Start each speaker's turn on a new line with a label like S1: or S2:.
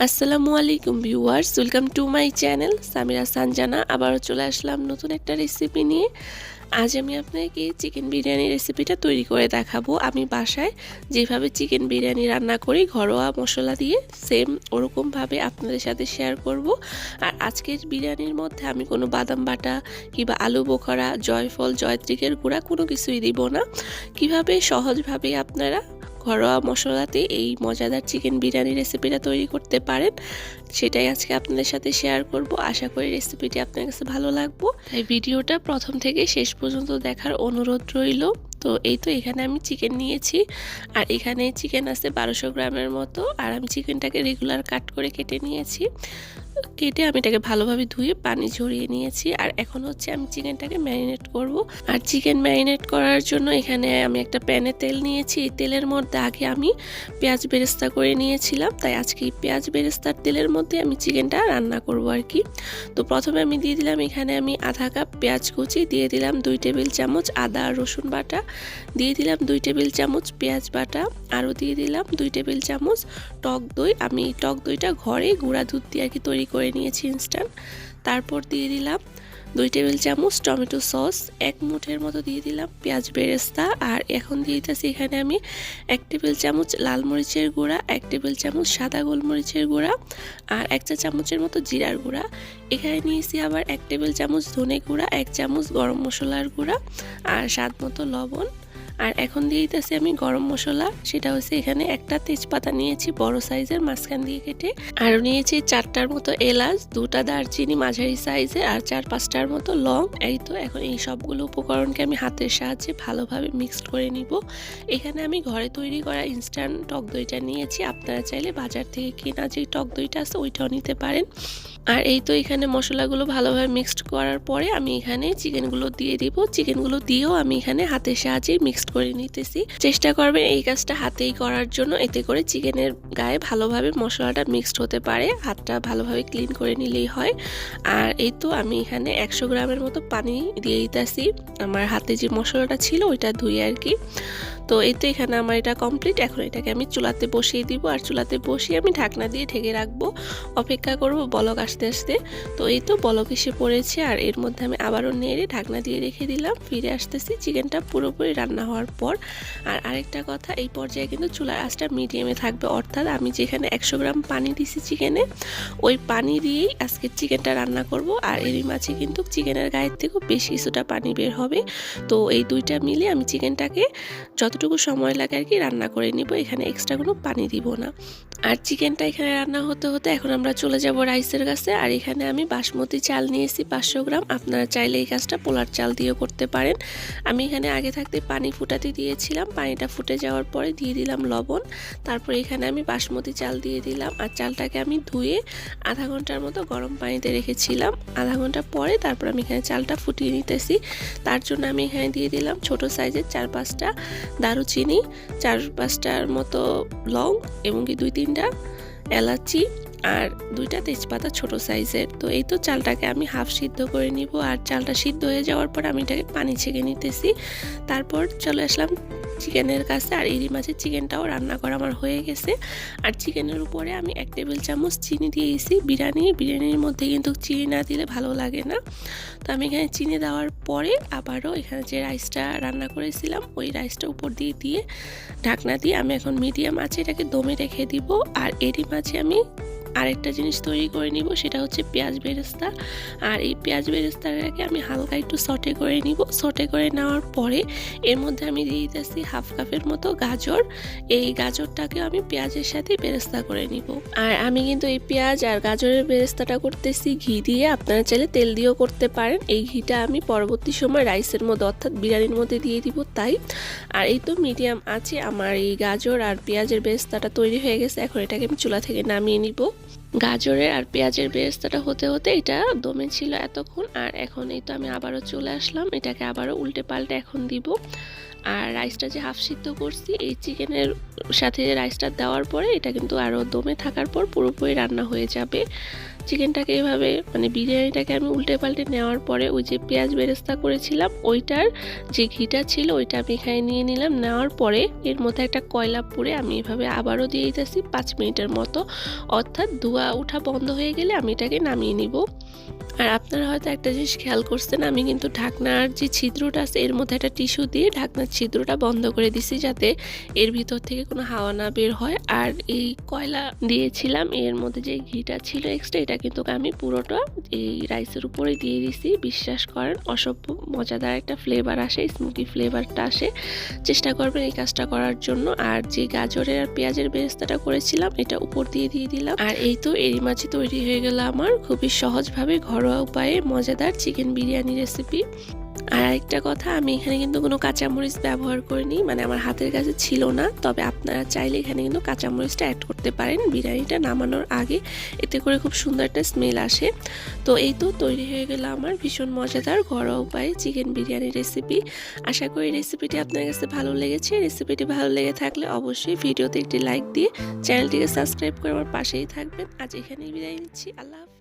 S1: আসসালামু আলাইকুম viewers, welcome to my channel Samira Sanjana. আবারও চলে আসলাম নতুন একটা রেসিপি নিয়ে। আজ আমি আপনাকে চিকেন বিরিয়ানি রেসিপিটা তৈরি করে দেখাবো। আমি বাসায় যেভাবে চিকেন বিরিয়ানি রান্না করি ঘরোয়া মশলা দিয়ে, সেম ওরকমভাবে আপনাদের সাথে শেয়ার করব। আর আজকের বিরিয়ানির মধ্যে আমি কোনো বাদাম বাটা কিংবা আলু বোখরা, জয়ফল, জয়ত্রিকের গুঁড়া কোনো কিছুই দিব না। কিভাবে সহজভাবে আপনারা ঘরোয়া মশলাতে এই মজাদার চিকেন বিরিয়ানি রেসিপিটা তৈরি করতে পারেন, সেটাই আজকে আপনাদের সাথে শেয়ার করব। আশা করি রেসিপিটি আপনার কাছে ভালো লাগবে। তাই ভিডিওটা প্রথম থেকে শেষ পর্যন্ত দেখার অনুরোধ রইল। তো এই তো এখানে আমি চিকেন নিয়েছি, আর এখানে চিকেন আছে 1200 গ্রামের মতো। আর আমি চিকেনটাকে রেগুলার কাট করে কেটে নিয়েছি। কেটে আমি এটাকে ভালোভাবে ধুয়ে পানি ঝরিয়ে নিয়েছি। আর এখন হচ্ছে আমি চিকেনটাকে ম্যারিনেট করব। আর চিকেন ম্যারিনেট করার জন্য এখানে আমি একটা প্যানে তেল নিয়েছি। এই তেলের মধ্যে আগে আমি পেঁয়াজ বেরেস্তা করে নিয়েছিলাম, তাই আজকে এই পেঁয়াজ বেরেস্তার তেলের মধ্যে আমি চিকেনটা রান্না করব আর কি। তো প্রথমে আমি দিয়ে দিলাম এখানে আমি আধা কাপ পেঁয়াজ কুচি, দিয়ে দিলাম 2 টেবিল চামচ আদা আর রসুন বাটা, দিয়ে দিলাম 2 টেবিল চামচ পেঁয়াজ বাটা, আরও দিয়ে দিলাম 2 টেবিল চামচ টক দই। আমি টক দইটা ঘরে গুঁড়া দুধ দিয়ে আর কি তৈরি করে নিয়েছি ইনস্ট্যান্ট। তারপর দিয়ে দিলাম 2 টেবিল চামচ টমেটো সস, 1 মুঠের মতো দিয়ে দিলাম পেঁয়াজ বেরেস্তা। আর এখন দিয়ে দিতেছি এখানে আমি 1 টেবিল চামচ লাল মরিচের গুঁড়া, 1 টেবিল চামচ সাদা গোলমরিচের গুঁড়া, আর 1 চা চামচের মতো জিরার গুঁড়া। এখানে নিয়েছি আবার 1 টেবিল চামচ ধনে গুঁড়া, 1 চামচ গরম মশলার গুঁড়া, আর স্বাদ মতো লবণ। আর এখন দিয়ে দিতেছি আমি গরম মশলা, সেটা হচ্ছে এখানে একটা তেজপাতা নিয়েছি বড় সাইজের মাঝখান দিয়ে কেটে, আর নিয়েছি 4টার মতো এলাচ, 2টা দারচিনি মাঝারি সাইজের, আর 4-5টার মতো লং। এই তো এখন এই সবগুলো উপকরণকে আমি হাতের সাহায্যে ভালোভাবে মিক্সড করে নিব। এখানে আমি ঘরে তৈরি করা ইনস্ট্যান্ট টক দইটা নিয়েছি। আপনারা চাইলে বাজার থেকে কেনা যে টক দইটা আছে ওইটাও নিতে পারেন। আর এই তো এখানে মশলাগুলো ভালোভাবে মিক্সড করার পরে আমি এখানে চিকেনগুলো দিয়ে দিব। চিকেনগুলো দিয়েও আমি এখানে হাতের সাহায্যে মিক্সড করে নিতেছি। চেষ্টা করবেন এই কাজটা হাতেই করার জন্য, এতে করে চিকেনের গায়ে ভালোভাবে মশলাটা মিক্সড হতে পারে। হাতটা ভালোভাবে ক্লিন করে নিলেই হয়। আর এই তো আমি এখানে 100 গ্রামের মতো পানি দিয়ে দিতেছি, আমার হাতে যে মশলাটা ছিল ওইটা ধুয়ে আর কি। তো এই তো এখানে আমার এটা কমপ্লিট। এখন এটাকে আমি চুলাতে বসিয়ে দিব, আর চুলাতে বসিয়ে আমি ঢাকনা দিয়ে ঢেকে রাখবো, অপেক্ষা করব বলক আসতে আসতে। তো এই তো বলক এসে পড়েছে, আর এর মধ্যে আমি আবারও নেড়ে ঢাকনা দিয়ে রেখে দিলাম। ফিরে আসতেছি চিকেনটা পুরোপুরি রান্না হওয়ার পর। আর আরেকটা কথা, এই পর্যায়ে কিন্তু চুলার আঁচটা মিডিয়ামে থাকবে, অর্থাৎ আমি যেখানে 100 গ্রাম পানি দিছি চিকেনে, ওই পানি দিয়েই আজকে চিকেনটা রান্না করব। আর এরই মাঝে কিন্তু চিকেনের গায়ের থেকেও বেশ কিছুটা পানি বের হবে। তো এই দুইটা মিলে আমি চিকেনটাকে যতটুকু সময় লাগে আর কি রান্না করে নিব, এখানে এক্সট্রা কোনো পানি দিব না। আর চিকেনটা এখানে রান্না হতে হতে এখন আমরা চলে যাব রাইসের কাছে। আর এখানে আমি বাসমতি চাল নিয়েছি 500 গ্রাম। আপনারা চাইলে এই কাজটা পোলার চাল দিয়েও করতে পারেন। আমি এখানে আগে থাকতে পানি ফুটাতে দিয়েছিলাম, পানিটা ফুটে যাওয়ার পরে দিয়ে দিলাম লবণ। তারপর এখানে আমি বাসমতি চাল দিয়ে দিলাম, আর চালটাকে আমি ধুয়ে আধা ঘন্টার মতো গরম পানিতে রেখেছিলাম। আধা ঘন্টা পরে তারপর আমি এখানে চালটা ফুটিয়ে নিতেছি। তার জন্য আমি এখানে দিয়ে দিলাম ছোট সাইজের 4-5টা দারুচিনি, 4-5টার মতো লং, এবং কি 2-3টা এলাচি, আর 2টা তেজপাতা ছোট সাইজের। তো এই তো চালটাকে আমি হাফ সিদ্ধ করে নিব। আর চালটা সিদ্ধ হয়ে যাওয়ার পর আমি এটাকে পানি ছেঁকে নিতেছি। তারপর চলে আসলাম চিকেনের কাছে। আর এরই মাঝে চিকেনটাও রান্না করা আমার হয়ে গেছে। আর চিকেনের উপরে আমি 1 টেবিল চামচ চিনি দিয়েছি। বিরিয়ানির মধ্যে কিন্তু চিনি না দিলে ভালো লাগে না। তো আমি এখানে চিনি দেওয়ার পরে আবারও এখানে যে রাইসটা রান্না করেছিলাম ওই রাইসটা উপর দিয়ে ঢাকনা দিয়ে আমি এখন মিডিয়াম আঁচে এটাকে দমে রেখে দিব। আর এরই মাঝে আমি আরেকটা জিনিস তৈরি করে নিব, সেটা হচ্ছে পেঁয়াজ বেরেস্তা। আর এই পেঁয়াজ বেরেস্তাটাকে আমি হালকা একটু সটে করে নিব। সটে করে নেওয়ার পরে এর মধ্যে আমি দিয়ে দিতেছি হাফ কাপের মতো গাজর। এই গাজরটাকে আমি পেঁয়াজের সাথে বেরেস্তা করে নিব। আর আমি কিন্তু এই পেঁয়াজ আর গাজরের বেরেস্তাটা করতেছি ঘি দিয়ে, আপনারা চাইলে তেল দিয়েও করতে পারেন। এই ঘিটা আমি পরবর্তী সময় রাইসের মধ্যে অর্থাৎ বিরিয়ানির মধ্যে দিয়ে দিব তাই। আর এই তো মিডিয়াম আছে আমার এই গাজর আর পেঁয়াজের বেরেস্তাটা তৈরি হয়ে গেছে। এখন এটাকে আমি চুলা থেকে নামিয়ে নিব। গাজরের আর পেঁয়াজের বেরেস্তাটা হতে হতে এটা দমে ছিল এতক্ষণ। আর এখন এই তো আমি আবারও চলে আসলাম, এটাকে আবারও উল্টে পাল্টে এখন দিব। আর রাইসটা যে হাফ সিদ্ধ করছি এই চিকেনের সাথে রাইসটা দেওয়ার পরে এটা কিন্তু আরও দমে থাকার পর পুরোপুরি রান্না হয়ে যাবে। চিকেনটাকে এভাবে মানে বিরিয়ানিটাকে আমি উল্টে পাল্টে নেওয়ার পরে ওই যে পেঁয়াজ বেরেস্তা করেছিলাম ওইটার যে ঘিটা ছিল ওইটা আমি এখানে নিয়ে নিলাম। নেওয়ার পরে এর মধ্যে একটা কয়লা পুড়ে আমি এভাবে আবারও দিয়ে দিতেছি 5 মিনিটের মতো, অর্থাৎ ধোঁয়া ওঠা বন্ধ হয়ে গেলে আমি এটাকে নামিয়ে নিব। আর আপনারা হয়তো একটা জিনিস খেয়াল করছেন, আমি কিন্তু ঢাকনার যে ছিদ্রটা আছে এর মধ্যে একটা টিস্যু দিয়ে ঢাকনার ছিদ্রটা বন্ধ করে দিছি যাতে এর ভিতর থেকে কোনো হাওয়া না বের হয়। আর এই কয়লা দিয়েছিলাম এর মধ্যে যে ঘিটা ছিল এক্সট্রা, এটা কিন্তু আমি পুরোটা এই রাইসের উপরে দিয়ে দিছি। বিশ্বাস করেন অসম্ভব মজাদার একটা ফ্লেভার আসে, স্মোকি ফ্লেভারটা আসে। চেষ্টা করবেন এই কাজটা করার জন্য। আর যে গাজরের আর পেঁয়াজের বেরেস্তাটা করেছিলাম এটা উপর দিয়ে দিলাম। আর এই তো এরই মাঝে তৈরি হয়ে গেল আমার খুবই সহজভাবে ঘরোয়া উপায়ে মজাদার চিকেন বিরিয়ানি রেসিপি। আর একটা কথা, আমি এখানে কিন্তু কোনো কাঁচামরিচ ব্যবহার করিনি, মানে আমার হাতের কাছে ছিল না। তবে আপনারা চাইলে এখানে কিন্তু কাঁচামরিচটা অ্যাড করতে পারেন বিরিয়ানিটা নামানোর আগে, এতে করে খুব সুন্দর একটা স্মেল আসে। তো এই তো তৈরি হয়ে গেল আমার ভীষণ মজাদার ঘরোয়া উপায়ে চিকেন বিরিয়ানি রেসিপি। আশা করি রেসিপিটি আপনার কাছে ভালো লেগেছে। রেসিপিটি ভালো লেগে থাকলে অবশ্যই ভিডিওতে একটি লাইক দিয়ে চ্যানেলটিকে সাবস্ক্রাইব করে আমার পাশেই থাকবেন। আজ এখানেই বিদায় নিচ্ছি। আল্লাহ হাফেজ।